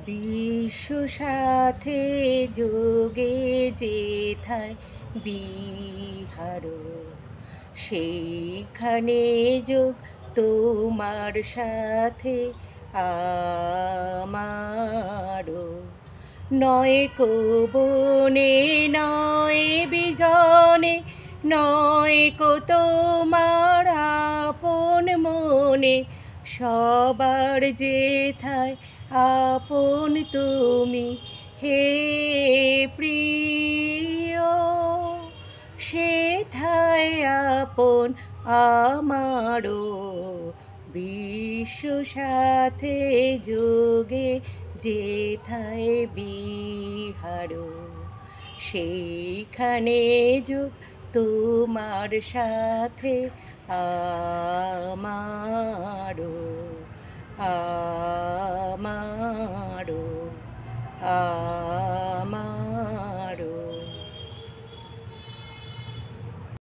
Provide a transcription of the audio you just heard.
বিশ্ব সাথে যোগে যেথায় বিহার, সেইখানে যোগ তোমার সাথে আমারও। নয় কো বনে নয় বিজনে, নয় কো তোমার আপন মনে, সবার যেথায় আপন তুমি হে প্রিয়, সেথায় আপন আমারও। বিশ্ব সাথে যোগে যেথায় বিহার, সেইখানে যোগ তোমার সাথে আমারও, আমারও,